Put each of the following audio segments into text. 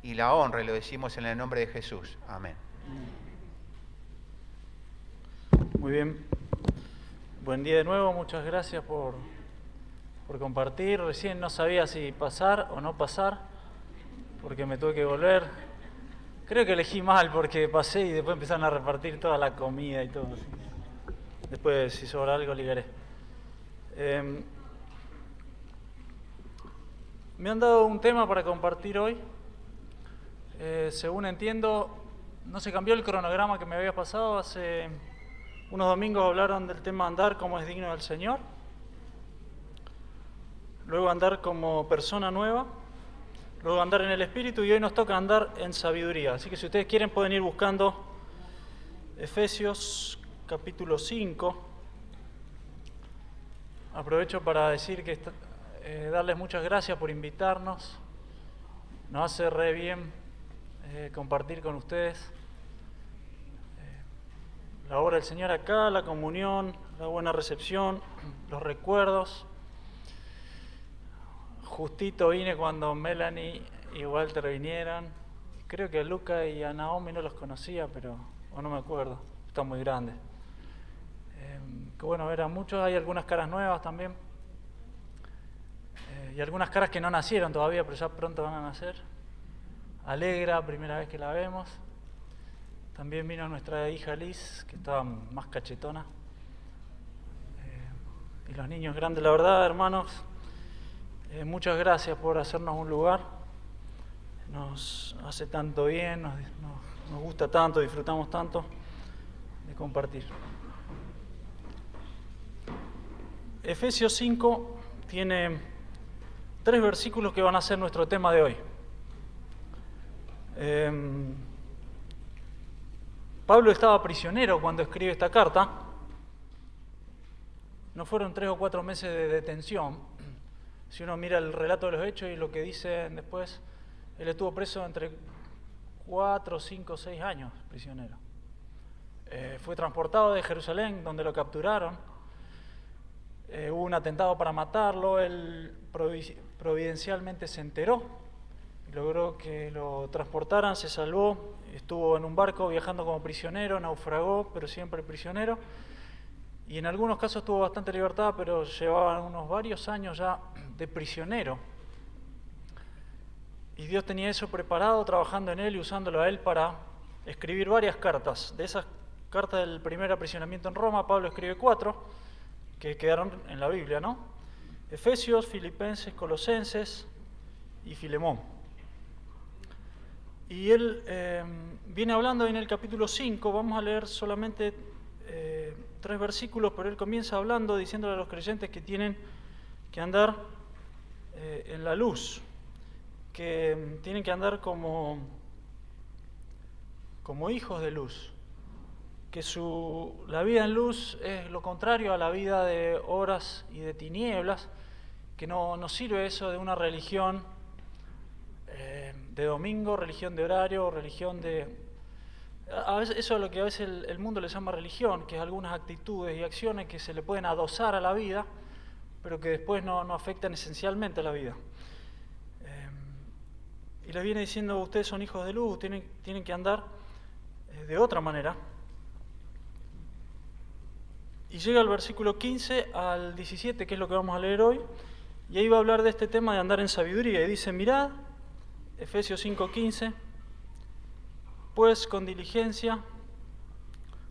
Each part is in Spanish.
y la honra, y lo decimos en el nombre de Jesús. Amén. Muy bien. Buen día de nuevo, muchas gracias por compartir. Recién no sabía si pasar o no pasar, porque me tuve que volver. Creo que elegí mal porque pasé y después empezaron a repartir toda la comida y todo. Así. Después, si sobra algo, ligaré. Me han dado un tema para compartir hoy. Según entiendo, no se cambió el cronograma que me había pasado. Hace unos domingos hablaron del tema andar como es digno del Señor. Luego andar como persona nueva. Luego andar en el Espíritu, y hoy nos toca andar en sabiduría. Así que si ustedes quieren pueden ir buscando Efesios capítulo 5. Aprovecho para decir que darles muchas gracias por invitarnos. Nos hace re bien compartir con ustedes la obra del Señor acá, la comunión, la buena recepción, los recuerdos. Justito vine cuando Melanie y Walter vinieron. Creo que a Luca y a Naomi no los conocía, pero no me acuerdo. Están muy grandes. Qué bueno ver a muchos. Hay algunas caras nuevas también. Y algunas caras que no nacieron todavía, pero ya pronto van a nacer. Alegra, primera vez que la vemos. También vino nuestra hija Liz, que estaba más cachetona. Y los niños grandes, la verdad, hermanos. Muchas gracias por hacernos un lugar. Nos hace tanto bien, nos gusta tanto, disfrutamos tanto de compartir. Efesios 5 tiene 3 versículos que van a ser nuestro tema de hoy. Pablo estaba prisionero cuando escribe esta carta. No fueron 3 o 4 meses de detención. Si uno mira el relato de los hechos y lo que dicen después, él estuvo preso entre 4, 5, 6 años prisionero. Fue transportado de Jerusalén, donde lo capturaron. Hubo un atentado para matarlo. Él providencialmente se enteró y logró que lo transportaran, se salvó. Estuvo en un barco viajando como prisionero, naufragó, pero siempre prisionero. Y en algunos casos tuvo bastante libertad, pero llevaba unos varios años ya de prisionero. Y Dios tenía eso preparado, trabajando en él y usándolo a él para escribir varias cartas. De esas cartas del primer aprisionamiento en Roma, Pablo escribe 4, que quedaron en la Biblia, ¿no? Efesios, Filipenses, Colosenses y Filemón. Y él viene hablando en el capítulo 5, vamos a leer solamente 3 versículos, pero él comienza hablando, diciéndole a los creyentes que tienen que andar en la luz, que tienen que andar como hijos de luz, que la vida en luz es lo contrario a la vida de horas y de tinieblas, que no sirve eso de una religión de domingo, religión de horario, religión de... A veces, eso es lo que a veces el mundo le llama religión, que es algunas actitudes y acciones que se le pueden adosar a la vida, pero que después no afectan esencialmente a la vida. Y les viene diciendo, ustedes son hijos de luz, tienen que andar de otra manera. Y llega al versículo 15 al 17, que es lo que vamos a leer hoy, y ahí va a hablar de este tema de andar en sabiduría. Y dice, mirad, Efesios 5:15, pues con diligencia,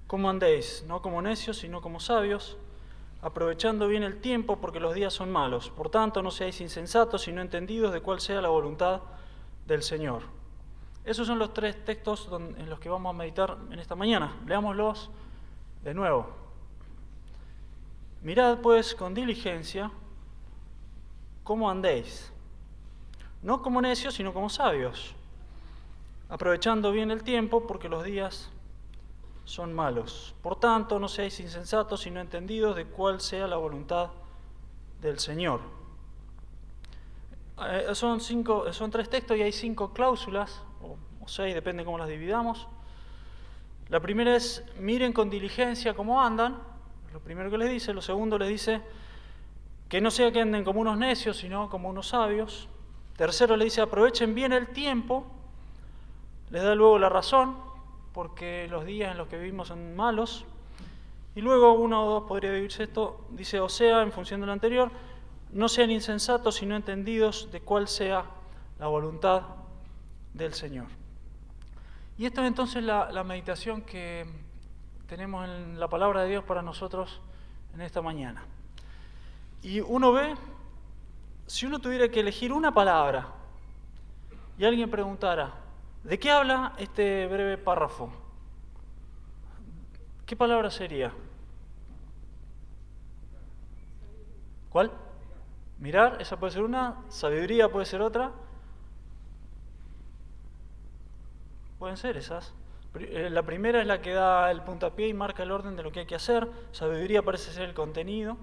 ¿cómo andéis? No como necios, sino como sabios, aprovechando bien el tiempo, porque los días son malos. Por tanto, no seáis insensatos, sino entendidos de cuál sea la voluntad del Señor. Esos son los 3 textos en los que vamos a meditar en esta mañana. Leámoslos de nuevo. Mirad, pues, con diligencia, ¿cómo andéis? No como necios, sino como sabios, aprovechando bien el tiempo, porque los días son malos. Por tanto, no seáis insensatos, sino entendidos de cuál sea la voluntad del Señor. Son 3 textos y hay 5 cláusulas, o 6, depende cómo las dividamos. La primera es, miren con diligencia cómo andan, lo primero que les dice. Lo segundo les dice, que no sea que anden como unos necios, sino como unos sabios. Tercero les dice, aprovechen bien el tiempo. les da luego la razón, porque los días en los que vivimos son malos. Y luego 1 o 2 podría vivirse esto, dice, o sea, en función de lo anterior, no sean insensatos, sino entendidos de cuál sea la voluntad del Señor. Y esto es entonces la meditación que tenemos en la palabra de Dios para nosotros en esta mañana. Y uno ve, si uno tuviera que elegir una palabra y alguien preguntara, ¿de qué habla este breve párrafo? ¿Qué palabra sería? ¿Cuál? Mirar, esa puede ser una. Sabiduría puede ser otra. Pueden ser esas. La primera es la que da el puntapié y marca el orden de lo que hay que hacer. Sabiduría parece ser el contenido.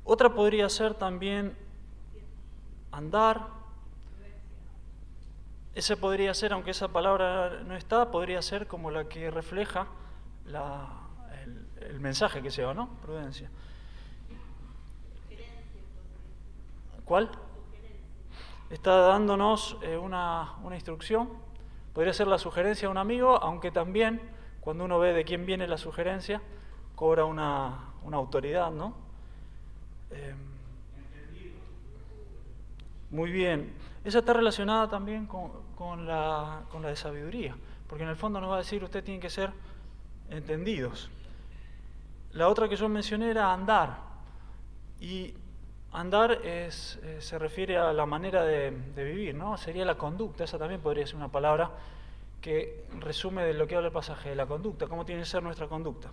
Otra podría ser también andar. Esa podría ser, aunque esa palabra no está, podría ser como la que refleja el mensaje que se va, ¿no? Prudencia. ¿Cuál? Está dándonos una instrucción. Podría ser la sugerencia de un amigo, aunque también, cuando uno ve de quién viene la sugerencia, cobra una autoridad, ¿no? Muy bien. Esa está relacionada también con la de sabiduría, porque en el fondo nos va a decir, ustedes tienen que ser entendidos. La otra que yo mencioné era andar, y andar se refiere a la manera de vivir, ¿no? Sería la conducta, esa también podría ser una palabra que resume de lo que habla el pasaje, de la conducta, cómo tiene que ser nuestra conducta.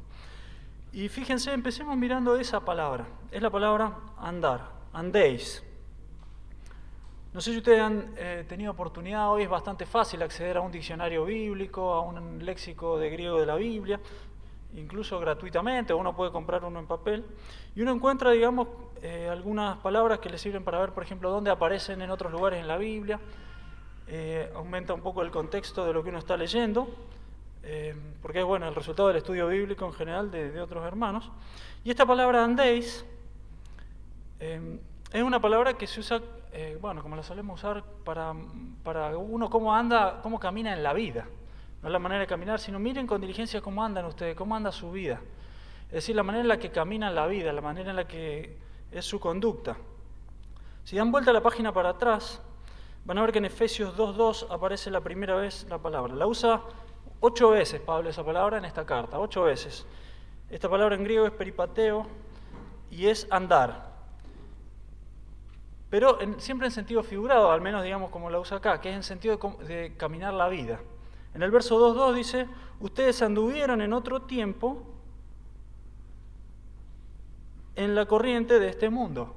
Y fíjense, empecemos mirando esa palabra, es la palabra andar, andéis. No sé si ustedes han tenido oportunidad, hoy es bastante fácil acceder a un diccionario bíblico, a un léxico de griego de la Biblia, incluso gratuitamente, uno puede comprar uno en papel, y uno encuentra, digamos, algunas palabras que le sirven para ver, por ejemplo, dónde aparecen en otros lugares en la Biblia, aumenta un poco el contexto de lo que uno está leyendo, porque es bueno el resultado del estudio bíblico en general de otros hermanos. Y esta palabra andéis es una palabra que se usa, bueno, como la solemos usar para uno cómo anda, cómo camina en la vida. No es la manera de caminar, sino miren con diligencia cómo andan ustedes, cómo anda su vida. Es decir, la manera en la que camina en la vida, la manera en la que es su conducta. Si dan vuelta la página para atrás, van a ver que en Efesios 2:2 aparece la primera vez la palabra. La usa 8 veces Pablo esa palabra en esta carta, 8 veces. Esta palabra en griego es peripateo y es andar. Pero siempre en sentido figurado, al menos digamos como la usa acá, que es en sentido de caminar la vida. En el verso 2.2 dice, ustedes anduvieron en otro tiempo en la corriente de este mundo.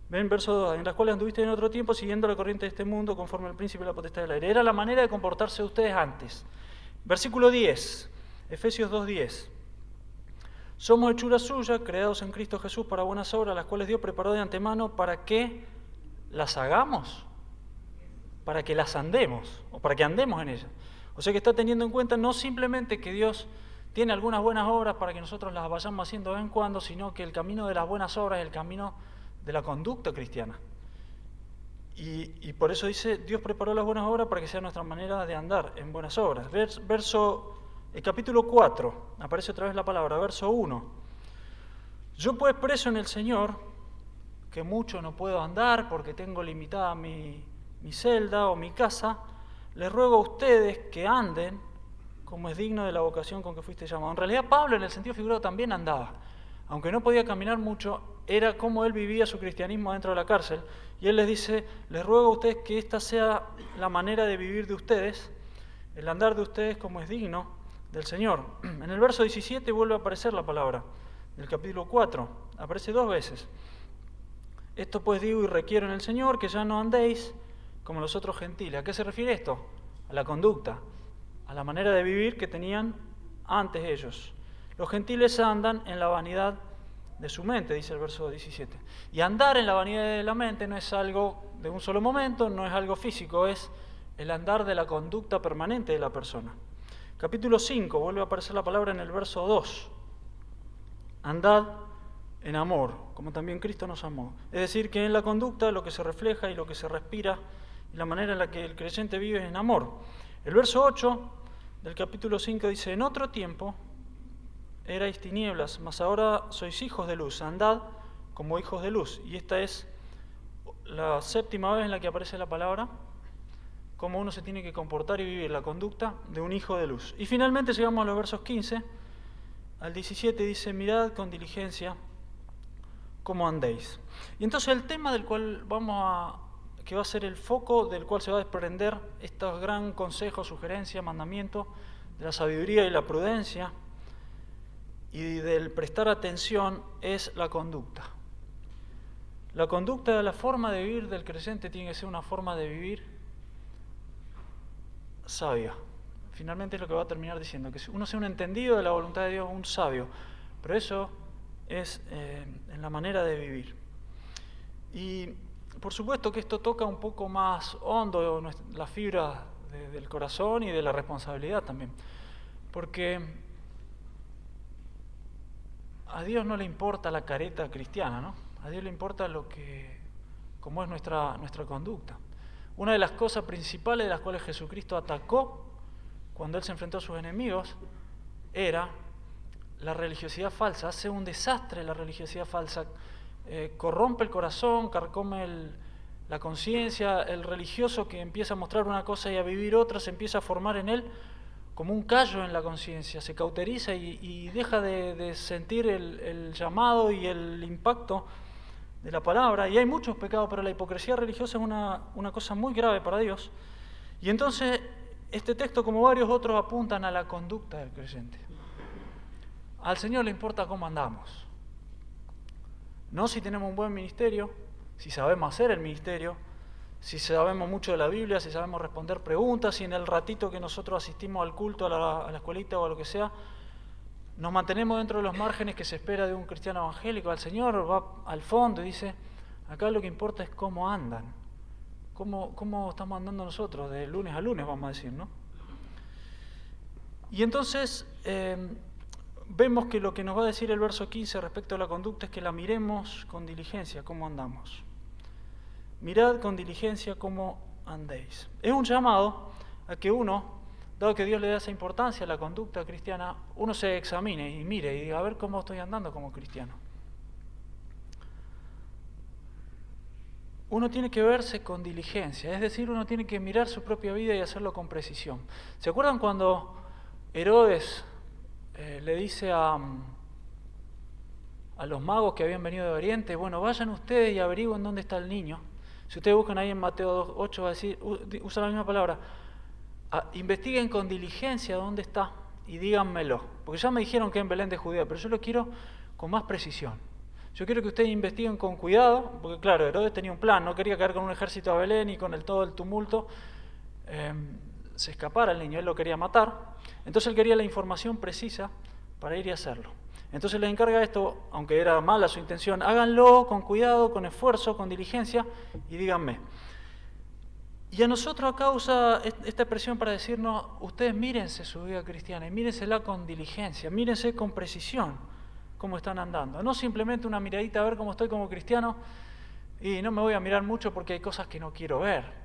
Ven, verso 2, en las cuales anduviste en otro tiempo siguiendo la corriente de este mundo conforme al príncipe de la potestad del aire. Era la manera de comportarse ustedes antes. Versículo 10, Efesios 2.10. Somos hechura suya, creados en Cristo Jesús para buenas obras, las cuales Dios preparó de antemano para que las hagamos, para que las andemos, o para que andemos en ellas. O sea que está teniendo en cuenta no simplemente que Dios tiene algunas buenas obras para que nosotros las vayamos haciendo de vez en cuando, sino que el camino de las buenas obras es el camino de la conducta cristiana. Y por eso dice, Dios preparó las buenas obras para que sea nuestra manera de andar en buenas obras. El capítulo 4, aparece otra vez la palabra, verso 1. Yo pues preso en el Señor, que mucho no puedo andar porque tengo limitada mi celda o mi casa, les ruego a ustedes que anden como es digno de la vocación con que fuiste llamado. En realidad Pablo en el sentido figurado también andaba. Aunque no podía caminar mucho, era como él vivía su cristianismo dentro de la cárcel. Y él les dice, les ruego a ustedes que esta sea la manera de vivir de ustedes, el andar de ustedes como es digno del Señor. En el verso 17 vuelve a aparecer la palabra, del capítulo 4, aparece 2 veces. Esto pues digo y requiero en el Señor, que ya no andéis como los otros gentiles. ¿A qué se refiere esto? A la conducta, a la manera de vivir que tenían antes ellos. Los gentiles andan en la vanidad de su mente, dice el verso 17. Y andar en la vanidad de la mente no es algo de un solo momento, no es algo físico, es el andar de la conducta permanente de la persona. Capítulo 5, vuelve a aparecer la palabra en el verso 2. Andad en amor, como también Cristo nos amó. Es decir, que en la conducta lo que se refleja y lo que se respira y la manera en la que el creyente vive es en amor. El verso 8 del capítulo 5 dice: en otro tiempo erais tinieblas, mas ahora sois hijos de luz, andad como hijos de luz. Y esta es la séptima vez en la que aparece la palabra, cómo uno se tiene que comportar y vivir la conducta de un hijo de luz. Y finalmente llegamos a los versos 15 al 17, dice: mirad con diligencia cómo andéis. Y entonces el tema del cual que va a ser el foco del cual se va a desprender este gran consejo, sugerencia, mandamiento de la sabiduría y la prudencia y del prestar atención, es la conducta. La conducta de la forma de vivir del creyente tiene que ser una forma de vivir sabia. Finalmente es lo que va a terminar diciendo, que uno sea un entendido de la voluntad de Dios, un sabio. Pero eso es en la manera de vivir. Y por supuesto que esto toca un poco más hondo la fibra del corazón y de la responsabilidad también. Porque a Dios no le importa la careta cristiana, ¿no? A Dios le importa cómo es nuestra conducta. Una de las cosas principales de las cuales Jesucristo atacó cuando Él se enfrentó a sus enemigos era la religiosidad falsa. Hace un desastre la religiosidad falsa. Corrompe el corazón, carcome la conciencia. El religioso que empieza a mostrar una cosa y a vivir otra se empieza a formar en él como un callo en la conciencia, se cauteriza y deja de sentir el llamado y el impacto de la palabra. Y hay muchos pecados, pero la hipocresía religiosa es una cosa muy grave para Dios. Y entonces este texto, como varios otros, apuntan a la conducta del creyente. Al Señor le importa cómo andamos. No si tenemos un buen ministerio, si sabemos hacer el ministerio, si sabemos mucho de la Biblia, si sabemos responder preguntas, si en el ratito que nosotros asistimos al culto, a la escuelita o a lo que sea, nos mantenemos dentro de los márgenes que se espera de un cristiano evangélico. Al Señor va al fondo y dice: acá lo que importa es cómo andan, cómo estamos andando nosotros, de lunes a lunes, vamos a decir, ¿no? Y entonces vemos que lo que nos va a decir el verso 15 respecto a la conducta es que la miremos con diligencia, cómo andamos. Mirad con diligencia cómo andéis. Es un llamado a que uno, dado que Dios le da esa importancia a la conducta cristiana, uno se examine y mire y diga: a ver cómo estoy andando como cristiano. Uno tiene que verse con diligencia, es decir, uno tiene que mirar su propia vida y hacerlo con precisión. ¿Se acuerdan cuando Herodes le dice a los magos que habían venido de Oriente: bueno, vayan ustedes y averigüen dónde está el niño? Si ustedes buscan ahí en Mateo 8, va a decir, usa la misma palabra: investiguen con diligencia dónde está y díganmelo. Porque ya me dijeron que en Belén de Judea, pero yo lo quiero con más precisión. Yo quiero que ustedes investiguen con cuidado, porque claro, Herodes tenía un plan, no quería caer con un ejército a Belén y con todo el tumulto se escapara el niño, él lo quería matar. Entonces él quería la información precisa para ir y hacerlo. Entonces les encarga esto, aunque era mala su intención: háganlo con cuidado, con esfuerzo, con diligencia y díganme. Y a nosotros acá usa esta expresión para decirnos: ustedes mírense su vida cristiana y mírensela con diligencia, mírense con precisión cómo están andando. No simplemente una miradita a ver cómo estoy como cristiano y no me voy a mirar mucho porque hay cosas que no quiero ver.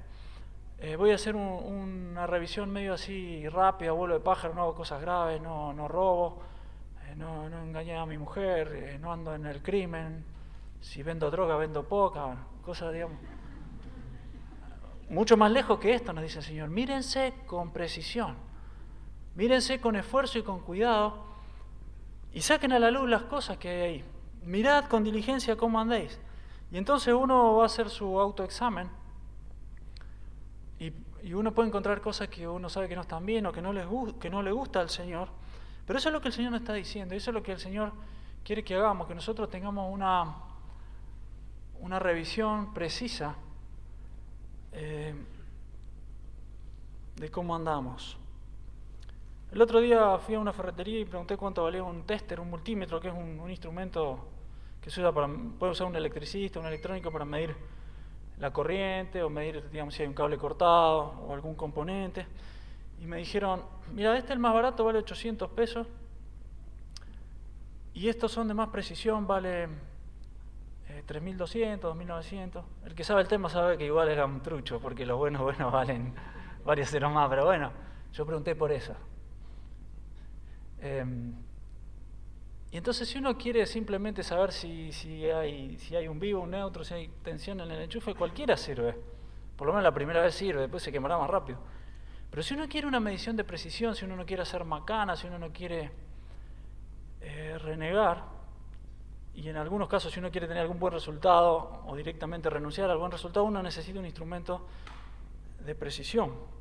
Voy a hacer una revisión medio así rápida, vuelo de pájaro, no hago cosas graves, no robo. No engañé a mi mujer, no ando en el crimen, si vendo droga, vendo poca, cosas, digamos. Mucho más lejos que esto, nos dice el Señor. Mírense con precisión, mírense con esfuerzo y con cuidado y saquen a la luz las cosas que hay ahí. Mirad con diligencia cómo andéis. Y entonces uno va a hacer su autoexamen y uno puede encontrar cosas que uno sabe que no están bien o que no le gusta al Señor. Pero eso es lo que el Señor nos está diciendo, eso es lo que el Señor quiere que hagamos, que nosotros tengamos una revisión precisa de cómo andamos. El otro día fui a una ferretería y pregunté cuánto valía un tester, un multímetro, que es un instrumento que se usa puede usar un electricista, un electrónico para medir la corriente o medir, digamos, si hay un cable cortado o algún componente. Y me dijeron: mira, el más barato vale 800 pesos y estos son de más precisión, vale 3.200, 2.900. El que sabe el tema sabe que igual era un trucho, porque los buenos valen varios ceros más, pero bueno, Yo pregunté por esa. Y entonces si uno quiere simplemente saber si hay un vivo, un neutro, si hay tensión en el enchufe, cualquiera sirve. Por lo menos la primera vez sirve, después se quemará más rápido. Pero si uno quiere una medición de precisión, si uno no quiere hacer macana, si uno no quiere renegar, y en algunos casos si uno quiere tener algún buen resultado o directamente renunciar al buen resultado, uno necesita un instrumento de precisión.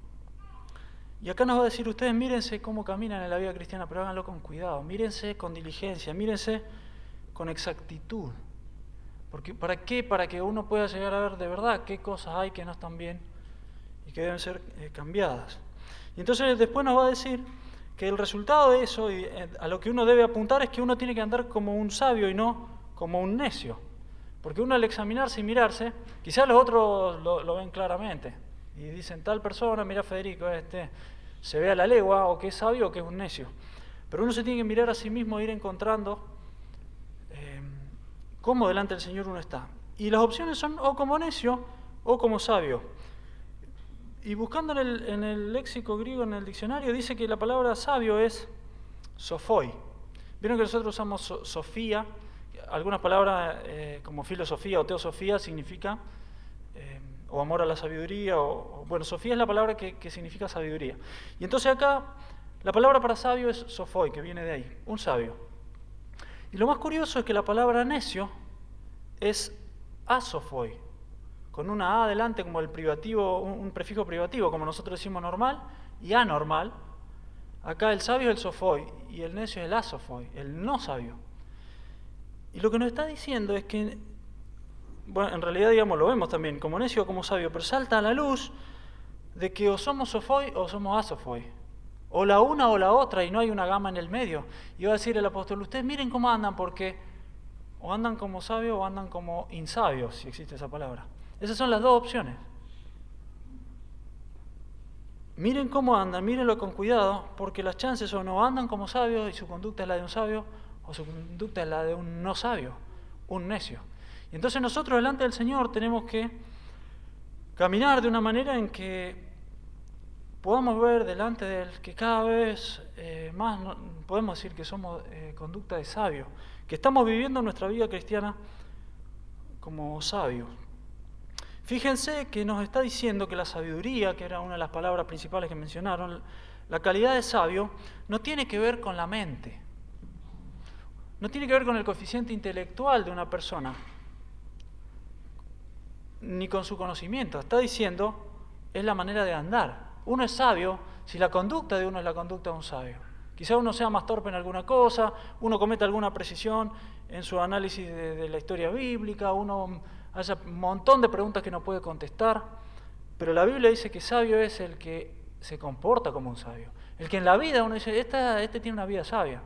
Y acá nos va a decir, ustedes mírense cómo caminan en la vida cristiana, pero háganlo con cuidado, mírense con diligencia, mírense con exactitud. Porque, ¿para qué? Para que uno pueda llegar a ver de verdad qué cosas hay que no están bien y que deben ser cambiadas. Y entonces después nos va a decir que el resultado de eso, y a lo que uno debe apuntar, es que uno tiene que andar como un sabio y no como un necio. Porque uno al examinarse y mirarse, quizás los otros lo ven claramente. Y dicen, tal persona, mira Federico, se ve a la legua, o que es sabio o que es un necio. Pero uno se tiene que mirar a sí mismo e ir encontrando cómo delante del Señor uno está. Y las opciones son o como necio o como sabio. Y buscando en el léxico griego, en el diccionario, dice que la palabra sabio es sophoi. Vieron que nosotros usamos sofía. Algunas palabras como filosofía o teosofía significa o amor a la sabiduría, bueno, sofía es la palabra que significa sabiduría. Y entonces acá la palabra para sabio es sophoi, que viene de ahí, un sabio. Y lo más curioso es que la palabra necio es asophoi, con una A adelante como el privativo, un prefijo privativo, como nosotros decimos normal y anormal. Acá el sabio es el sophoi y el necio es el asophoi, el no sabio. Y lo que nos está diciendo es que, bueno, en realidad, digamos, lo vemos también, como necio o como sabio, pero salta a la luz de que o somos sophoi o somos asophoi. O la una o la otra, y no hay una gama en el medio. Y va a decir el apóstol, ustedes miren cómo andan, porque o andan como sabios o andan como insabios, si existe esa palabra. Esas son las dos opciones. Miren cómo andan, mírenlo con cuidado, porque las chances son o andan como sabios y su conducta es la de un sabio, o su conducta es la de un no sabio, un necio. Y entonces nosotros delante del Señor tenemos que caminar de una manera en que podamos ver delante de Él que cada vez más podemos decir que somos conducta de sabios, que estamos viviendo nuestra vida cristiana como sabios. Fíjense que nos está diciendo que la sabiduría, que era una de las palabras principales que mencionaron, la calidad de sabio, no tiene que ver con la mente, no tiene que ver con el coeficiente intelectual de una persona, ni con su conocimiento. Está diciendo, es la manera de andar. Uno es sabio si la conducta de uno es la conducta de un sabio. Quizá uno sea más torpe en alguna cosa, uno cometa alguna precisión en su análisis de la historia bíblica, uno haya un montón de preguntas que no puede contestar, pero la Biblia dice que sabio es el que se comporta como un sabio. El que en la vida uno dice, este tiene una vida sabia,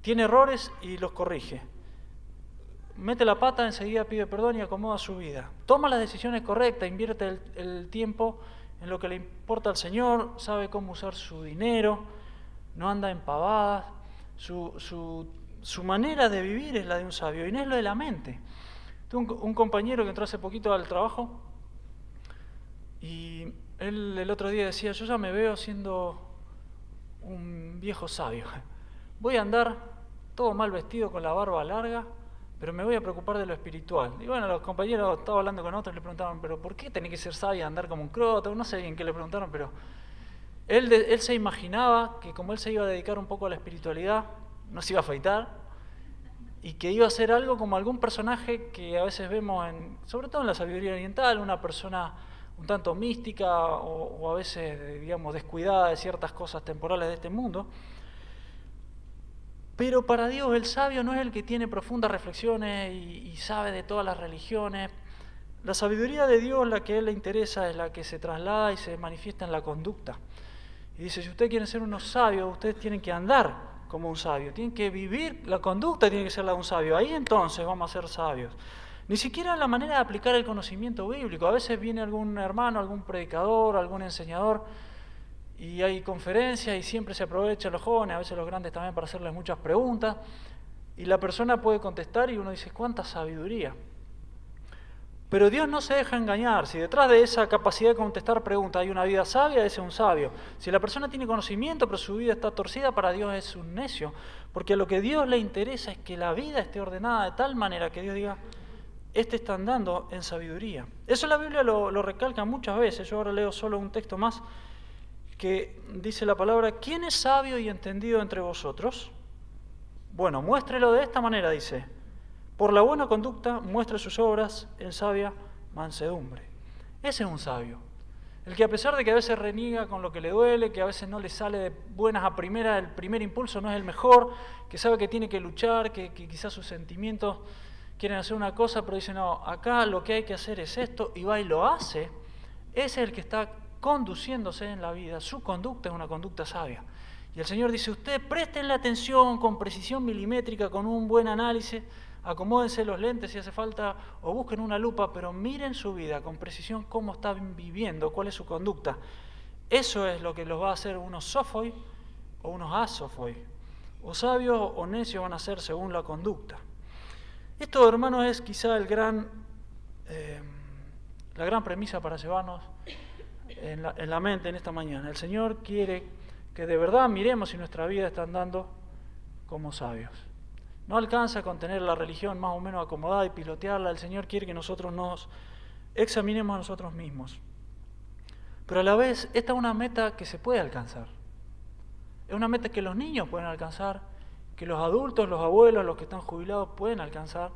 tiene errores y los corrige. Mete la pata, enseguida pide perdón y acomoda su vida. Toma las decisiones correctas, invierte el tiempo en lo que le importa al Señor, sabe cómo usar su dinero, no anda en pavadas. Su manera de vivir es la de un sabio y no es lo de la mente. Tuve un compañero que entró hace poquito al trabajo y él el otro día decía, yo ya me veo siendo un viejo sabio. Voy a andar todo mal vestido con la barba larga, pero me voy a preocupar de lo espiritual. Y bueno, los compañeros, estaba hablando con otros, le preguntaban, pero ¿por qué tenés que ser sabio y andar como un croto? No sé bien qué le preguntaron, pero él se imaginaba que como él se iba a dedicar un poco a la espiritualidad, no se iba a afeitar, y que iba a ser algo como algún personaje que a veces vemos, sobre todo en la sabiduría oriental, una persona un tanto mística o a veces, digamos, descuidada de ciertas cosas temporales de este mundo. Pero para Dios el sabio no es el que tiene profundas reflexiones y sabe de todas las religiones. La sabiduría de Dios, la que a Él le interesa, es la que se traslada y se manifiesta en la conducta. Y dice, si ustedes quieren ser unos sabios, ustedes tienen que andar como un sabio, tienen que vivir, la conducta tiene que ser la de un sabio. Ahí entonces vamos a ser sabios. Ni siquiera la manera de aplicar el conocimiento bíblico. A veces viene algún hermano, algún predicador, algún enseñador, y hay conferencias y siempre se aprovechan los jóvenes, a veces los grandes también, para hacerles muchas preguntas, y la persona puede contestar y uno dice, ¿cuánta sabiduría? Pero Dios no se deja engañar. Si detrás de esa capacidad de contestar preguntas hay una vida sabia, ese es un sabio. Si la persona tiene conocimiento pero su vida está torcida, para Dios es un necio. Porque a lo que a Dios le interesa es que la vida esté ordenada de tal manera que Dios diga, este está andando en sabiduría. Eso la Biblia lo recalca muchas veces. Yo ahora leo solo un texto más que dice la palabra, ¿quién es sabio y entendido entre vosotros? Bueno, muéstrelo de esta manera, dice. Por la buena conducta muestre sus obras en sabia mansedumbre. Ese es un sabio. El que a pesar de que a veces reniega con lo que le duele, que a veces no le sale de buenas a primera, el primer impulso no es el mejor, que sabe que tiene que luchar, que quizás sus sentimientos quieren hacer una cosa, pero dice, no, acá lo que hay que hacer es esto, y va y lo hace, ese es el que está conduciéndose en la vida. Su conducta es una conducta sabia. Y el Señor dice, ustedes prestenle atención con precisión milimétrica, con un buen análisis, acomódense los lentes si hace falta o busquen una lupa, pero miren su vida con precisión cómo están viviendo, cuál es su conducta. Eso es lo que los va a hacer unos sofoi o unos asofoi. O sabios o necios van a ser según la conducta. Esto, hermanos, es quizá la gran premisa para llevarnos en la mente en esta mañana. El Señor quiere que de verdad miremos si nuestra vida está andando como sabios. No alcanza con tener la religión más o menos acomodada y pilotearla. El Señor quiere que nosotros nos examinemos a nosotros mismos. Pero a la vez, esta es una meta que se puede alcanzar. Es una meta que los niños pueden alcanzar, que los adultos, los abuelos, los que están jubilados pueden alcanzar,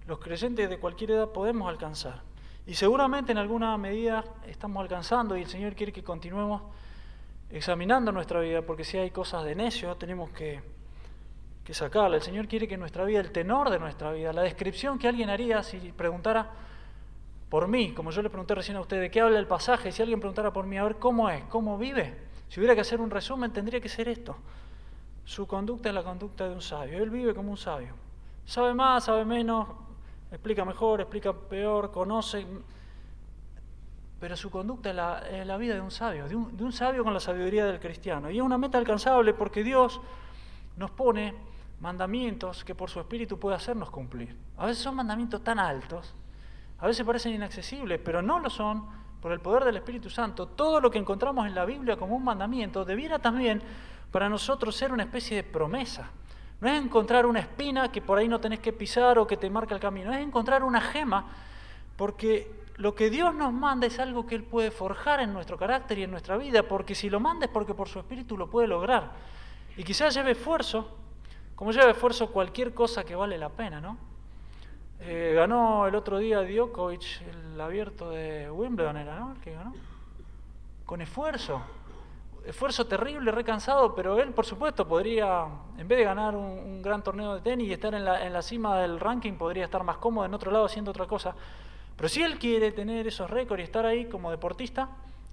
los creyentes de cualquier edad podemos alcanzar. Y seguramente en alguna medida estamos alcanzando y el Señor quiere que continuemos examinando nuestra vida, porque si hay cosas de necio tenemos que sacarla. El Señor quiere que nuestra vida, el tenor de nuestra vida, la descripción que alguien haría si preguntara por mí, como yo le pregunté recién a usted, ¿de qué habla el pasaje? Si alguien preguntara por mí, a ver cómo es, cómo vive. Si hubiera que hacer un resumen, tendría que ser esto. Su conducta es la conducta de un sabio. Él vive como un sabio. Sabe más, sabe menos, explica mejor, explica peor, conoce. Pero su conducta es la vida de un sabio, de un sabio con la sabiduría del cristiano. Y es una meta alcanzable porque Dios nos pone mandamientos que por su Espíritu puede hacernos cumplir. A veces son mandamientos tan altos, a veces parecen inaccesibles, pero no lo son por el poder del Espíritu Santo. Todo lo que encontramos en la Biblia como un mandamiento debiera también para nosotros ser una especie de promesa. No es encontrar una espina que por ahí no tenés que pisar o que te marca el camino, es encontrar una gema, porque lo que Dios nos manda es algo que Él puede forjar en nuestro carácter y en nuestra vida, porque si lo manda es porque por su Espíritu lo puede lograr. Y quizás lleve esfuerzo, como lleva esfuerzo cualquier cosa que vale la pena, ¿no? Ganó el otro día Djokovic el abierto de Wimbledon, ¿era, no? El que ganó. Con esfuerzo terrible, recansado, pero él, por supuesto, podría, en vez de ganar un gran torneo de tenis y estar en la cima del ranking, podría estar más cómodo en otro lado haciendo otra cosa. Pero si él quiere tener esos récords y estar ahí como deportista,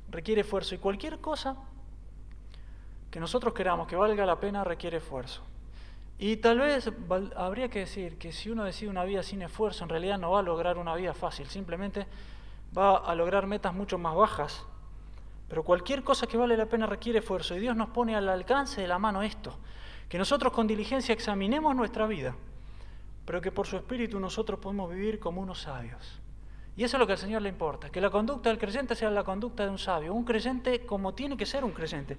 requiere esfuerzo. Y cualquier cosa que nosotros queramos que valga la pena requiere esfuerzo. Y tal vez habría que decir que si uno decide una vida sin esfuerzo, en realidad no va a lograr una vida fácil, simplemente va a lograr metas mucho más bajas. Pero cualquier cosa que vale la pena requiere esfuerzo, y Dios nos pone al alcance de la mano esto, que nosotros con diligencia examinemos nuestra vida, pero que por su Espíritu nosotros podemos vivir como unos sabios. Y eso es lo que al Señor le importa, que la conducta del creyente sea la conducta de un sabio, un creyente como tiene que ser un creyente,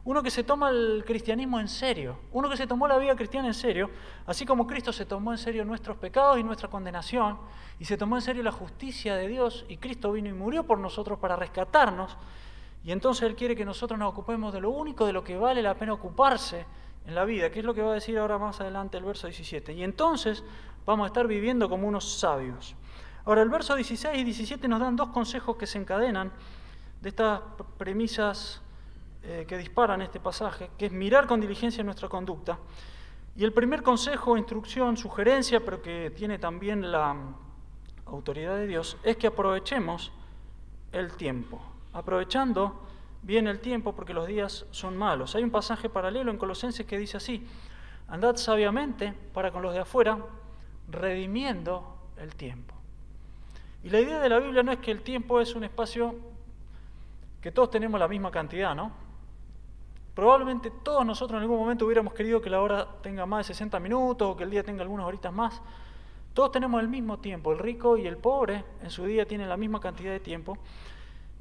uno que se toma el cristianismo en serio, uno que se tomó la vida cristiana en serio, así como Cristo se tomó en serio nuestros pecados y nuestra condenación, y se tomó en serio la justicia de Dios, y Cristo vino y murió por nosotros para rescatarnos, y entonces Él quiere que nosotros nos ocupemos de lo único de lo que vale la pena ocuparse en la vida, que es lo que va a decir ahora más adelante el verso 17, y entonces vamos a estar viviendo como unos sabios. Ahora, el verso 16 y 17 nos dan dos consejos que se encadenan de estas premisas que disparan este pasaje, que es mirar con diligencia nuestra conducta. Y el primer consejo, instrucción, sugerencia, pero que tiene también la autoridad de Dios, es que aprovechemos el tiempo. Aprovechando bien el tiempo porque los días son malos. Hay un pasaje paralelo en Colosenses que dice así: andad sabiamente para con los de afuera, redimiendo el tiempo. Y la idea de la Biblia no es que el tiempo es un espacio que todos tenemos la misma cantidad, ¿no? Probablemente todos nosotros en algún momento hubiéramos querido que la hora tenga más de 60 minutos o que el día tenga algunas horitas más, Todos tenemos el mismo tiempo, el rico y el pobre en su día tienen la misma cantidad de tiempo.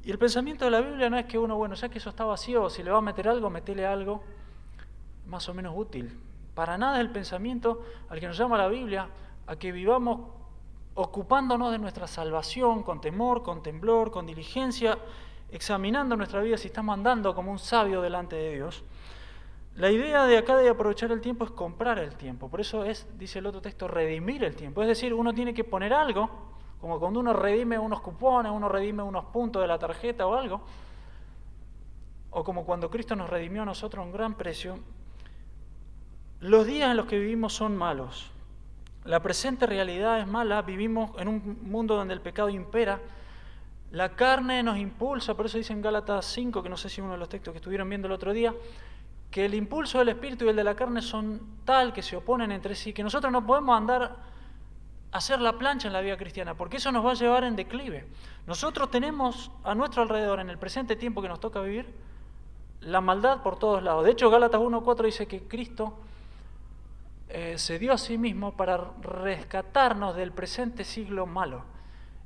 Y el pensamiento de la Biblia no es que uno, bueno, ya que eso está vacío, si le va a meter algo, metele algo más o menos útil. Para nada es el pensamiento al que nos llama la Biblia, a que vivamos ocupándonos de nuestra salvación con temor, con temblor, con diligencia, examinando nuestra vida si estamos andando como un sabio delante de Dios. La idea de acá de aprovechar el tiempo es comprar el tiempo. Por eso es, dice el otro texto, redimir el tiempo. Es decir, uno tiene que poner algo, como cuando uno redime unos cupones, uno redime unos puntos de la tarjeta o algo, o como cuando Cristo nos redimió a nosotros a un gran precio. Los días en los que vivimos son malos. La presente realidad es mala. Vivimos en un mundo donde el pecado impera. La carne nos impulsa, por eso dice en Gálatas 5, que no sé si uno de los textos que estuvieron viendo el otro día, que el impulso del espíritu y el de la carne son tal que se oponen entre sí, que nosotros no podemos andar a hacer la plancha en la vida cristiana, porque eso nos va a llevar en declive. Nosotros tenemos a nuestro alrededor, en el presente tiempo que nos toca vivir, la maldad por todos lados. De hecho, Gálatas 1:4 dice que Cristo se dio a sí mismo para rescatarnos del presente siglo malo.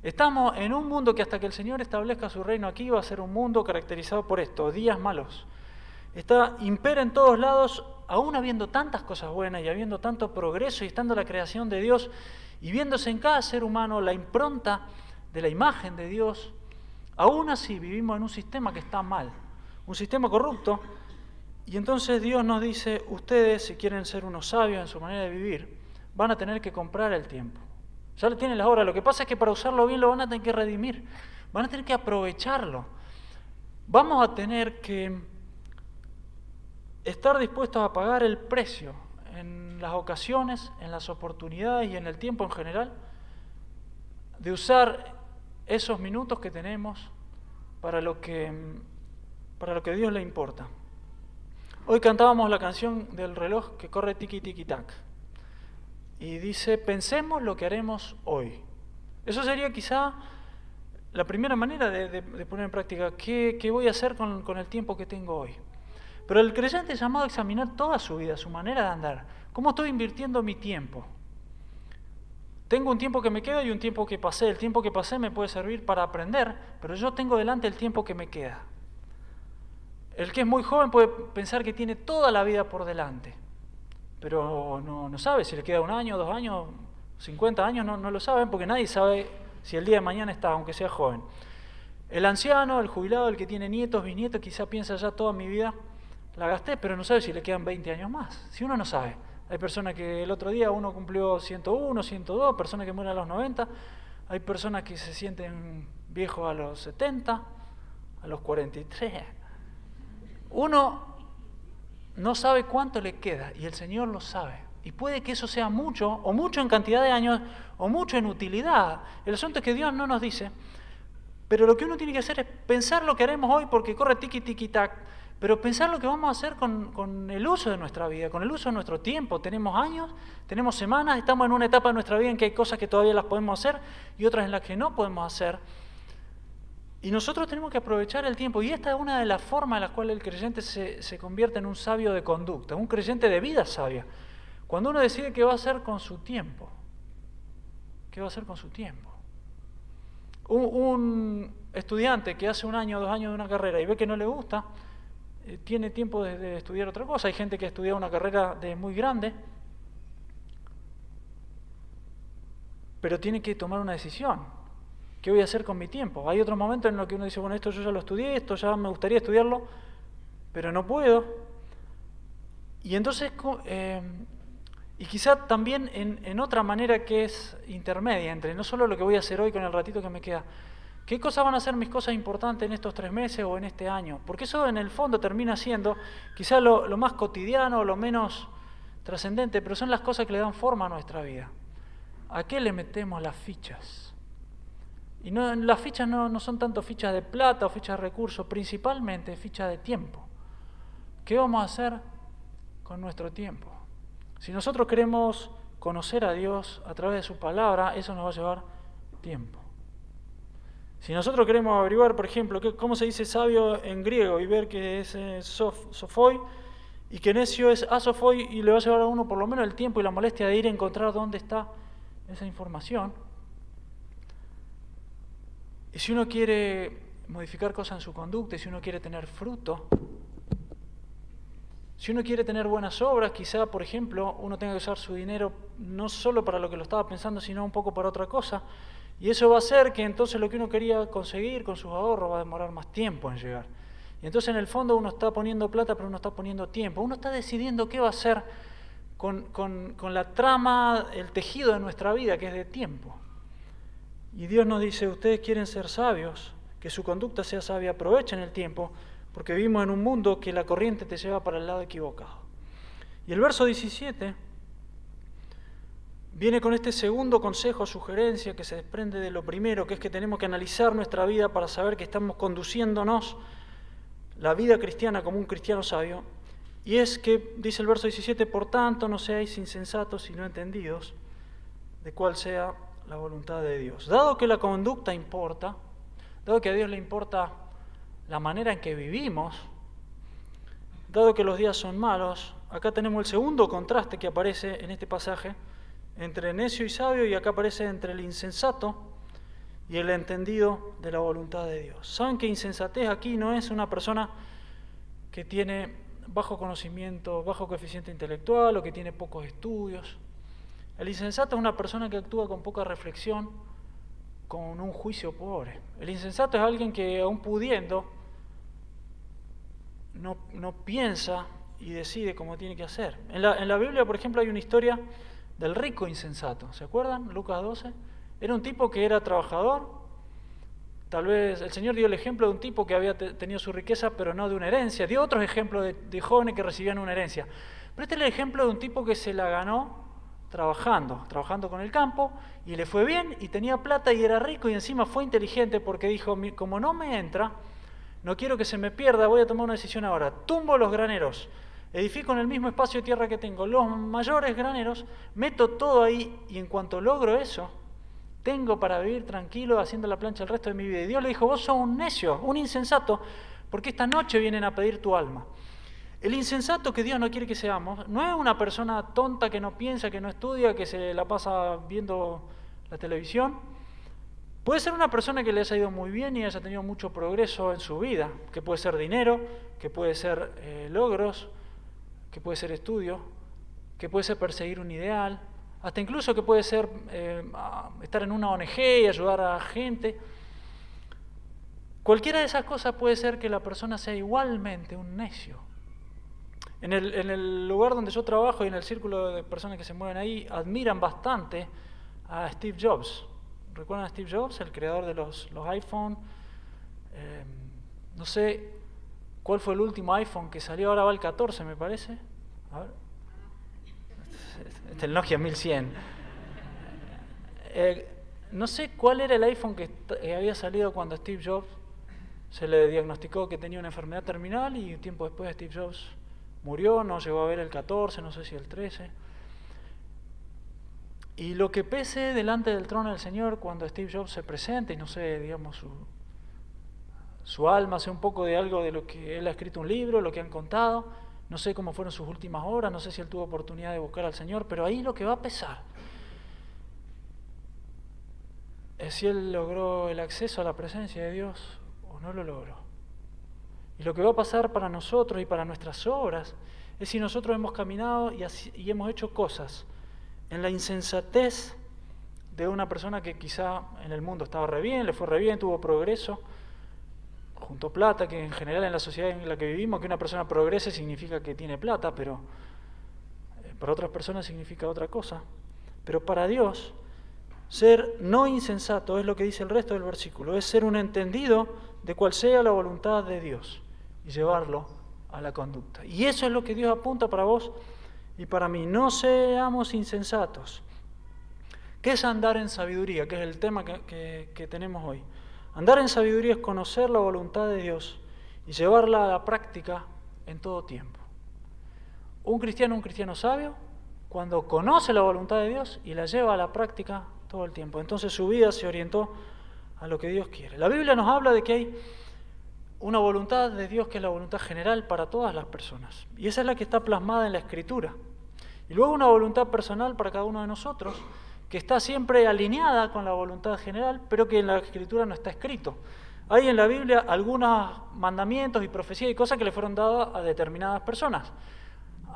Estamos en un mundo que hasta que el Señor establezca su reino aquí va a ser un mundo caracterizado por esto, días malos. Impera en todos lados, aún habiendo tantas cosas buenas y habiendo tanto progreso y estando la creación de Dios y viéndose en cada ser humano la impronta de la imagen de Dios, aún así vivimos en un sistema que está mal, un sistema corrupto. Y entonces Dios nos dice, ustedes si quieren ser unos sabios en su manera de vivir, van a tener que comprar el tiempo. Ya lo tienen las horas, lo que pasa es que para usarlo bien lo van a tener que redimir, van a tener que aprovecharlo. Vamos a tener que estar dispuestos a pagar el precio en las ocasiones, en las oportunidades y en el tiempo en general, de usar esos minutos que tenemos para lo que a Dios le importa. Hoy cantábamos la canción del reloj que corre tiki tiki tac y dice, pensemos lo que haremos hoy. Eso sería quizá la primera manera de poner en práctica qué voy a hacer con el tiempo que tengo hoy. Pero el creyente es llamado a examinar toda su vida, su manera de andar. ¿Cómo estoy invirtiendo mi tiempo? Tengo un tiempo que me queda y un tiempo que pasé. El tiempo que pasé me puede servir para aprender, pero yo tengo delante el tiempo que me queda. El que es muy joven puede pensar que tiene toda la vida por delante, pero no sabe si le queda 1 año, 2 años, 50 años, no lo saben porque nadie sabe si el día de mañana está, aunque sea joven. El anciano, el jubilado, el que tiene nietos, bisnietos, quizá piensa ya toda mi vida la gasté, pero no sabe si le quedan 20 años más. Si uno no sabe. Hay personas que el otro día uno cumplió 101, 102, personas que mueren a los 90, hay personas que se sienten viejos a los 70, a los 43. Uno no sabe cuánto le queda y el Señor lo sabe. Y puede que eso sea mucho, o mucho en cantidad de años, o mucho en utilidad. El asunto es que Dios no nos dice, pero lo que uno tiene que hacer es pensar lo que haremos hoy porque corre tiki tiki tac, pero pensar lo que vamos a hacer con el uso de nuestra vida, con el uso de nuestro tiempo. Tenemos años, tenemos semanas, estamos en una etapa de nuestra vida en que hay cosas que todavía las podemos hacer y otras en las que no podemos hacer. Y nosotros tenemos que aprovechar el tiempo. Y esta es una de las formas en las cuales el creyente se convierte en un sabio de conducta, un creyente de vida sabia. Cuando uno decide qué va a hacer con su tiempo. ¿Qué va a hacer con su tiempo? Un estudiante que hace 1 año o 2 años de una carrera y ve que no le gusta, tiene tiempo de estudiar otra cosa. Hay gente que ha estudiado una carrera de muy grande, pero tiene que tomar una decisión. ¿Qué voy a hacer con mi tiempo? Hay otros momentos en los que uno dice, bueno, esto yo ya lo estudié, esto ya me gustaría estudiarlo, pero no puedo. Y entonces, y quizá también en otra manera que es intermedia, entre no solo lo que voy a hacer hoy con el ratito que me queda, ¿qué cosas van a ser mis cosas importantes en estos 3 meses o en este año? Porque eso en el fondo termina siendo quizá lo más cotidiano, lo menos trascendente, pero son las cosas que le dan forma a nuestra vida. ¿A qué le metemos las fichas? Y las fichas no son tanto fichas de plata o fichas de recursos, principalmente fichas de tiempo. ¿Qué vamos a hacer con nuestro tiempo? Si nosotros queremos conocer a Dios a través de su palabra, eso nos va a llevar tiempo. Si nosotros queremos averiguar, por ejemplo, cómo se dice sabio en griego y ver que es sofoi y que necio es asofoi, y le va a llevar a uno por lo menos el tiempo y la molestia de ir a encontrar dónde está esa información. Y si uno quiere modificar cosas en su conducta, y si uno quiere tener fruto, si uno quiere tener buenas obras, quizá, por ejemplo, uno tenga que usar su dinero no solo para lo que lo estaba pensando, sino un poco para otra cosa. Y eso va a hacer que entonces lo que uno quería conseguir con sus ahorros va a demorar más tiempo en llegar. Y entonces en el fondo uno está poniendo plata, pero uno está poniendo tiempo. Uno está decidiendo qué va a hacer con la trama, el tejido de nuestra vida, que es de tiempo. Y Dios nos dice, ustedes quieren ser sabios, que su conducta sea sabia, aprovechen el tiempo, porque vivimos en un mundo que la corriente te lleva para el lado equivocado. Y el verso 17 viene con este segundo consejo, sugerencia, que se desprende de lo primero, que es que tenemos que analizar nuestra vida para saber que estamos conduciéndonos la vida cristiana como un cristiano sabio. Y es que, dice el verso 17, por tanto no seáis insensatos y no entendidos de cuál sea la voluntad de Dios. Dado que la conducta importa, dado que a Dios le importa la manera en que vivimos, dado que los días son malos, acá tenemos el segundo contraste que aparece en este pasaje entre necio y sabio, y acá aparece entre el insensato y el entendido de la voluntad de Dios. ¿Saben que insensatez aquí no es una persona que tiene bajo conocimiento, bajo coeficiente intelectual o que tiene pocos estudios? El insensato es una persona que actúa con poca reflexión, con un juicio pobre. El insensato es alguien que, aún pudiendo, no piensa y decide cómo tiene que hacer. En la Biblia, por ejemplo, hay una historia del rico insensato. ¿Se acuerdan? Lucas 12. Era un tipo que era trabajador. Tal vez el Señor dio el ejemplo de un tipo que había tenido su riqueza, pero no de una herencia. Dio otros ejemplos de jóvenes que recibían una herencia. Pero este es el ejemplo de un tipo que se la ganó trabajando con el campo, y le fue bien, y tenía plata, y era rico, y encima fue inteligente, porque dijo, como no me entra, no quiero que se me pierda, voy a tomar una decisión ahora. Tumbo los graneros, edifico en el mismo espacio de tierra que tengo los mayores graneros, meto todo ahí, y en cuanto logro eso, tengo para vivir tranquilo haciendo la plancha el resto de mi vida. Y Dios le dijo, vos sos un necio, un insensato, porque esta noche vienen a pedir tu alma. El insensato que Dios no quiere que seamos no es una persona tonta que no piensa, que no estudia, que se la pasa viendo la televisión. Puede ser una persona que le haya ido muy bien y haya tenido mucho progreso en su vida, que puede ser dinero, que puede ser logros, que puede ser estudio, que puede ser perseguir un ideal, hasta incluso que puede ser estar en una ONG y ayudar a gente. Cualquiera de esas cosas puede ser que la persona sea igualmente un necio. En el lugar donde yo trabajo y en el círculo de personas que se mueven ahí, admiran bastante a Steve Jobs. ¿Recuerdan a Steve Jobs, el creador de los iPhone? No sé cuál fue el último iPhone que salió, ahora va el 14, me parece. A ver. Este es el Nokia 1100. No sé cuál era el iPhone que había salido cuando Steve Jobs se le diagnosticó que tenía una enfermedad terminal, y un tiempo después Steve Jobs murió, no llegó a ver el 14, no sé si el 13. Y lo que pese delante del trono del Señor cuando Steve Jobs se presenta, y no sé, digamos, su alma, sé un poco de algo de lo que él ha escrito un libro, lo que han contado, no sé cómo fueron sus últimas horas, no sé si él tuvo oportunidad de buscar al Señor, pero ahí lo que va a pesar es si él logró el acceso a la presencia de Dios o no lo logró. Y lo que va a pasar para nosotros y para nuestras obras es si nosotros hemos caminado y hemos hecho cosas en la insensatez de una persona que quizá en el mundo estaba re bien, le fue re bien, tuvo progreso, juntó plata, que en general en la sociedad en la que vivimos, que una persona progrese significa que tiene plata, pero para otras personas significa otra cosa. Pero para Dios, ser no insensato es lo que dice el resto del versículo, es ser un entendido de cuál sea la voluntad de Dios y llevarlo a la conducta. Y eso es lo que Dios apunta para vos y para mí. No seamos insensatos. ¿Qué es andar en sabiduría? Que es el tema que tenemos hoy. Andar en sabiduría es conocer la voluntad de Dios y llevarla a la práctica en todo tiempo. Un cristiano sabio, cuando conoce la voluntad de Dios y la lleva a la práctica todo el tiempo. Entonces su vida se orientó a lo que Dios quiere. La Biblia nos habla de que hay una voluntad de Dios que es la voluntad general para todas las personas. Y esa es la que está plasmada en la Escritura. Y luego una voluntad personal para cada uno de nosotros, que está siempre alineada con la voluntad general, pero que en la Escritura no está escrito. Hay en la Biblia algunos mandamientos y profecías y cosas que le fueron dadas a determinadas personas.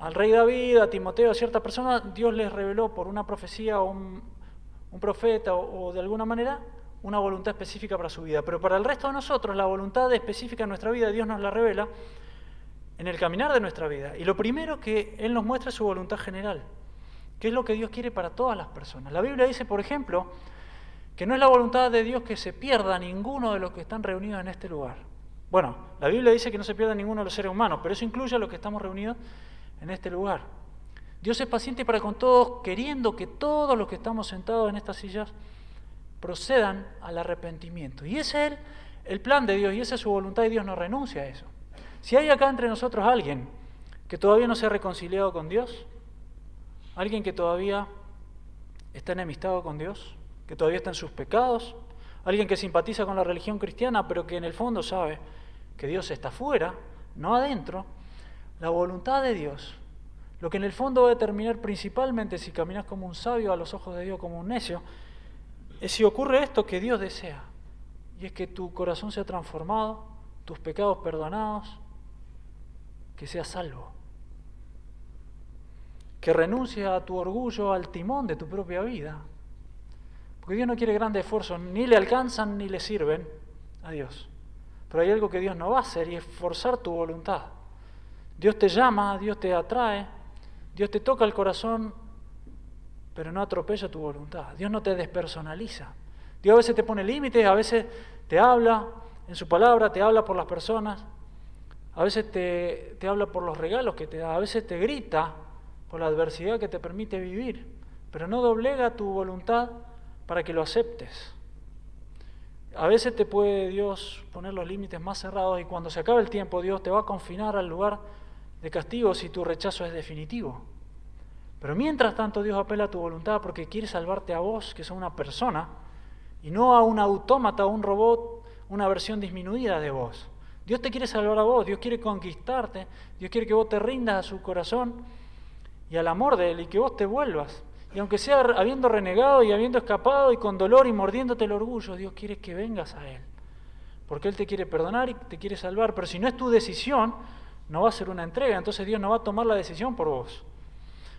Al rey David, a Timoteo, a ciertas personas, Dios les reveló por una profecía o un profeta o de alguna manera una voluntad específica para su vida. Pero para el resto de nosotros, la voluntad específica en nuestra vida, Dios nos la revela en el caminar de nuestra vida. Y lo primero que Él nos muestra es su voluntad general, que es lo que Dios quiere para todas las personas. La Biblia dice, por ejemplo, que no es la voluntad de Dios que se pierda ninguno de los que están reunidos en este lugar. Bueno, la Biblia dice que no se pierda ninguno de los seres humanos, pero eso incluye a los que estamos reunidos en este lugar. Dios es paciente para con todos, queriendo que todos los que estamos sentados en estas sillas procedan al arrepentimiento. Y ese es el plan de Dios y esa es su voluntad y Dios no renuncia a eso. Si hay acá entre nosotros alguien que todavía no se ha reconciliado con Dios, alguien que todavía está enemistado con Dios, que todavía está en sus pecados, alguien que simpatiza con la religión cristiana, pero que en el fondo sabe que Dios está afuera, no adentro, la voluntad de Dios, lo que en el fondo va a determinar principalmente si caminas como un sabio a los ojos de Dios, como un necio, es si ocurre esto que Dios desea, y es que tu corazón sea transformado, tus pecados perdonados, que seas salvo. Que renuncies a tu orgullo, al timón de tu propia vida. Porque Dios no quiere grandes esfuerzos, ni le alcanzan ni le sirven a Dios. Pero hay algo que Dios no va a hacer y es forzar tu voluntad. Dios te llama, Dios te atrae, Dios te toca el corazón, pero no atropella tu voluntad. Dios no te despersonaliza. Dios a veces te pone límites, a veces te habla en su palabra, te habla por las personas, a veces te habla por los regalos que te da, a veces te grita por la adversidad que te permite vivir, pero no doblega tu voluntad para que lo aceptes. A veces te puede Dios poner los límites más cerrados y cuando se acabe el tiempo Dios te va a confinar al lugar de castigo si tu rechazo es definitivo. Pero mientras tanto Dios apela a tu voluntad porque quiere salvarte a vos, que sos una persona, y no a un autómata, un robot, una versión disminuida de vos. Dios te quiere salvar a vos, Dios quiere conquistarte, Dios quiere que vos te rindas a su corazón y al amor de Él y que vos te vuelvas. Y aunque sea habiendo renegado y habiendo escapado y con dolor y mordiéndote el orgullo, Dios quiere que vengas a Él. Porque Él te quiere perdonar y te quiere salvar. Pero si no es tu decisión, no va a ser una entrega. Entonces Dios no va a tomar la decisión por vos.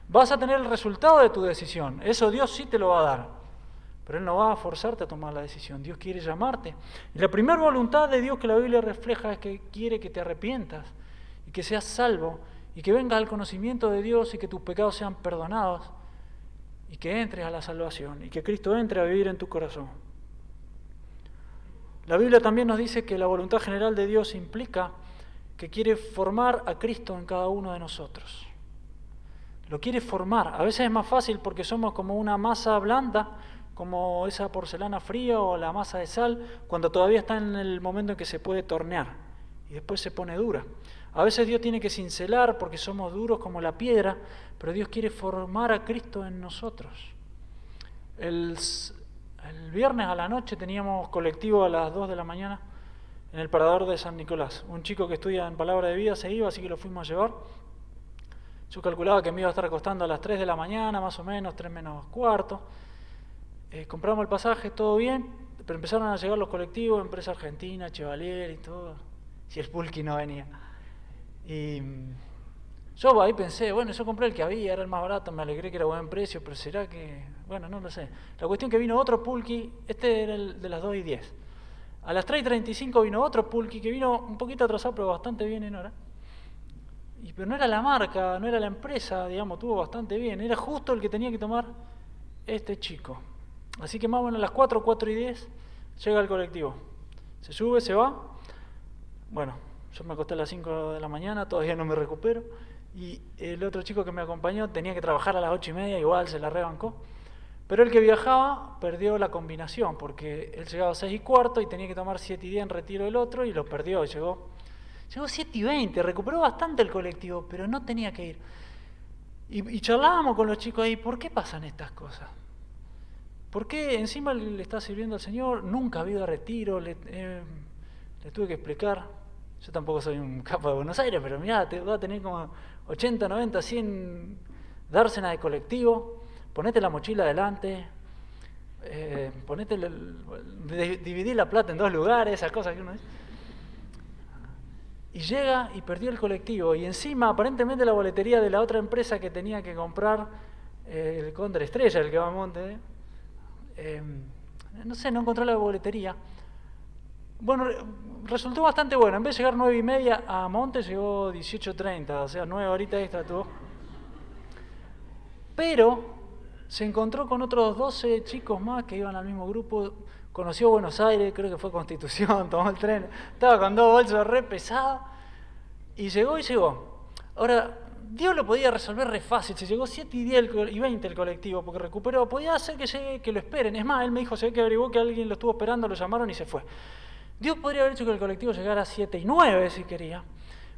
Vas a tener el resultado de tu decisión. Eso Dios sí te lo va a dar. Pero Él no va a forzarte a tomar la decisión. Dios quiere llamarte. Y la primera voluntad de Dios que la Biblia refleja es que quiere que te arrepientas y que seas salvo y que vengas al conocimiento de Dios y que tus pecados sean perdonados y que entres a la salvación y que Cristo entre a vivir en tu corazón. La Biblia también nos dice que la voluntad general de Dios implica que quiere formar a Cristo en cada uno de nosotros. Lo quiere formar. A veces es más fácil porque somos como una masa blanda, como esa porcelana fría o la masa de sal, cuando todavía está en el momento en que se puede tornear y después se pone dura. A veces Dios tiene que cincelar porque somos duros como la piedra, pero Dios quiere formar a Cristo en nosotros. El viernes a la noche teníamos colectivo a las 2 de la mañana en el parador de San Nicolás. Un chico que estudia en Palabra de Vida se iba, así que lo fuimos a llevar. Yo calculaba que me iba a estar acostando a las 3 de la mañana, más o menos, 3 menos cuarto. Compramos el pasaje, todo bien, pero empezaron a llegar los colectivos, Empresa Argentina, Chevalier y todo. Si el Pulqui no venía. Y yo ahí pensé, bueno, yo compré el que había, era el más barato, me alegré que era buen precio, pero será que... Bueno, no lo sé. La cuestión que vino otro Pulqui, este era el de las 2:10. A las 3:35 vino otro Pulqui que vino un poquito atrasado, pero bastante bien en hora. Pero no era la marca, no era la empresa, digamos, estuvo bastante bien. Era justo el que tenía que tomar este chico. Así que más o menos a las 4:10 llega el colectivo. Se sube, se va. Bueno, yo me acosté a las 5 de la mañana, todavía no me recupero. Y el otro chico que me acompañó tenía que trabajar a las 8:30, igual se la rebancó. Pero el que viajaba perdió la combinación, porque él llegaba a 6:15 y tenía que tomar 7:10 en retiro del otro y lo perdió. Llegó 7:20, recuperó bastante el colectivo, pero no tenía que ir. Y charlábamos con los chicos ahí, ¿por qué pasan estas cosas? ¿Por qué encima le está sirviendo al Señor? Nunca ha habido retiro, le tuve que explicar. Yo tampoco soy un capo de Buenos Aires, pero mirá, te va a tener como 80, 90, 100 dársenas de colectivo, ponete la mochila adelante, dividir la plata en 2 lugares, esas cosas que uno dice. Y llega y perdió el colectivo. Y encima, aparentemente, la boletería de la otra empresa que tenía que comprar, el Cóndor Estrella, el que va a Monte, no sé, no encontró la boletería. Bueno, resultó bastante bueno. En vez de llegar 9:30 a Monte, llegó 18:30, o sea, 9 horitas extra tuvo. Pero se encontró con otros 12 chicos más que iban al mismo grupo. Conoció Buenos Aires, creo que fue Constitución, tomó el tren. Estaba con 2 bolsos re pesados. Y llegó. Ahora, Dios lo podía resolver re fácil. Se llegó 7:10 el colectivo, porque recuperó. Podía hacer que llegue, que lo esperen. Es más, él me dijo, se ve que averiguó que alguien lo estuvo esperando, lo llamaron y se fue. Dios podría haber hecho que el colectivo llegara a 7:09 si quería.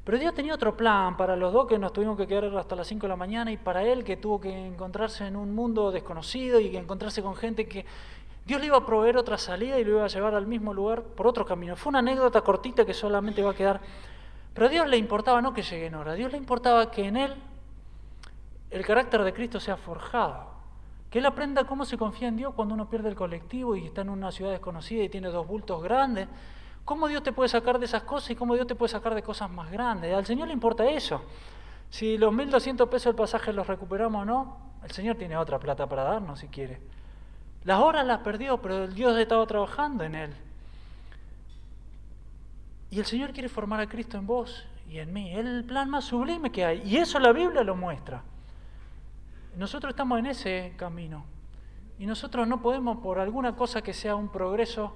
Pero Dios tenía otro plan para los 2 que nos tuvimos que quedar hasta las 5 de la mañana y para él que tuvo que encontrarse en un mundo desconocido y que encontrarse con gente que Dios le iba a proveer otra salida y lo iba a llevar al mismo lugar por otro camino. Fue una anécdota cortita que solamente va a quedar. Pero a Dios le importaba no que llegue en hora, a Dios le importaba que en él el carácter de Cristo sea forjado. Que él aprenda cómo se confía en Dios cuando uno pierde el colectivo y está en una ciudad desconocida y tiene 2 bultos grandes. ¿Cómo Dios te puede sacar de esas cosas y cómo Dios te puede sacar de cosas más grandes? Al Señor le importa eso. Si los 1.200 pesos del pasaje los recuperamos o no, el Señor tiene otra plata para darnos si quiere. Las horas las perdió, pero el Dios estaba trabajando en él. Y el Señor quiere formar a Cristo en vos y en mí. Es el plan más sublime que hay. Y eso la Biblia lo muestra. Nosotros estamos en ese camino. Y nosotros no podemos, por alguna cosa que sea un progreso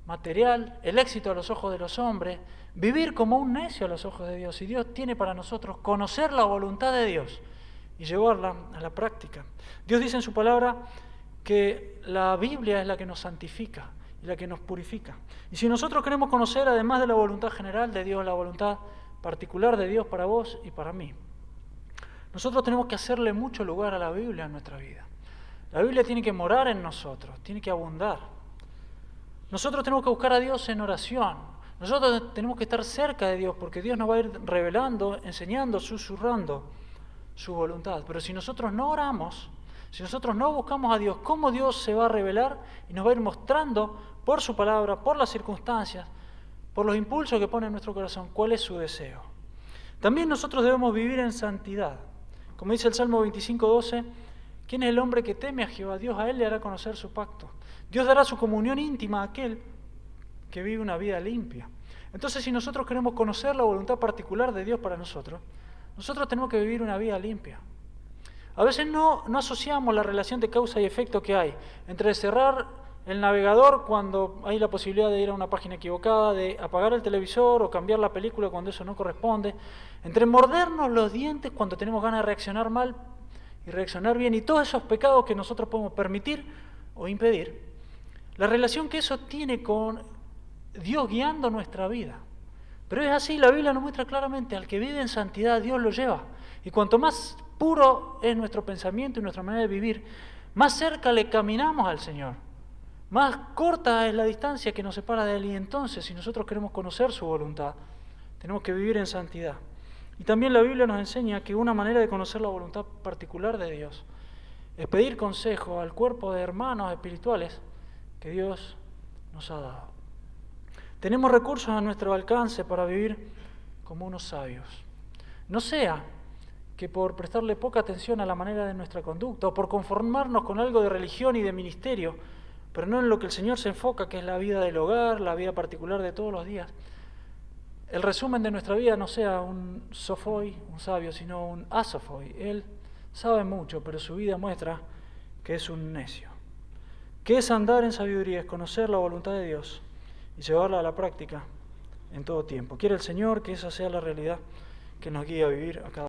material, el éxito a los ojos de los hombres, vivir como un necio a los ojos de Dios. Y Dios tiene para nosotros conocer la voluntad de Dios y llevarla a la práctica. Dios dice en su palabra que la Biblia es la que nos santifica y la que nos purifica. Y si nosotros queremos conocer, además de la voluntad general de Dios, la voluntad particular de Dios para vos y para mí, nosotros tenemos que hacerle mucho lugar a la Biblia en nuestra vida. La Biblia tiene que morar en nosotros, tiene que abundar. Nosotros tenemos que buscar a Dios en oración. Nosotros tenemos que estar cerca de Dios porque Dios nos va a ir revelando, enseñando, susurrando su voluntad. Pero si nosotros no oramos, si nosotros no buscamos a Dios, ¿cómo Dios se va a revelar y nos va a ir mostrando por su palabra, por las circunstancias, por los impulsos que pone en nuestro corazón, cuál es su deseo? También nosotros debemos vivir en santidad. Como dice el Salmo 25:12, ¿quién es el hombre que teme a Jehová? Dios a él le hará conocer su pacto. Dios dará su comunión íntima a aquel que vive una vida limpia. Entonces, si nosotros queremos conocer la voluntad particular de Dios para nosotros, nosotros tenemos que vivir una vida limpia. A veces no asociamos la relación de causa y efecto que hay entre cerrar el navegador cuando hay la posibilidad de ir a una página equivocada, de apagar el televisor o cambiar la película cuando eso no corresponde, entre mordernos los dientes cuando tenemos ganas de reaccionar mal y reaccionar bien, y todos esos pecados que nosotros podemos permitir o impedir. La relación que eso tiene con Dios guiando nuestra vida. Pero es así, la Biblia nos muestra claramente, al que vive en santidad, Dios lo lleva. Y cuanto más puro es nuestro pensamiento y nuestra manera de vivir, más cerca le caminamos al Señor. Más corta es la distancia que nos separa de Él. Y entonces, si nosotros queremos conocer su voluntad, tenemos que vivir en santidad. Y también la Biblia nos enseña que una manera de conocer la voluntad particular de Dios es pedir consejo al cuerpo de hermanos espirituales que Dios nos ha dado. Tenemos recursos a nuestro alcance para vivir como unos sabios. No sea que por prestarle poca atención a la manera de nuestra conducta o por conformarnos con algo de religión y de ministerio, pero no en lo que el Señor se enfoca, que es la vida del hogar, la vida particular de todos los días, el resumen de nuestra vida no sea un sofoi, un sabio, sino un asofoi. Él sabe mucho, pero su vida muestra que es un necio. ¿Qué es andar en sabiduría? Es conocer la voluntad de Dios y llevarla a la práctica en todo tiempo. Quiere el Señor que esa sea la realidad que nos guíe a vivir a cada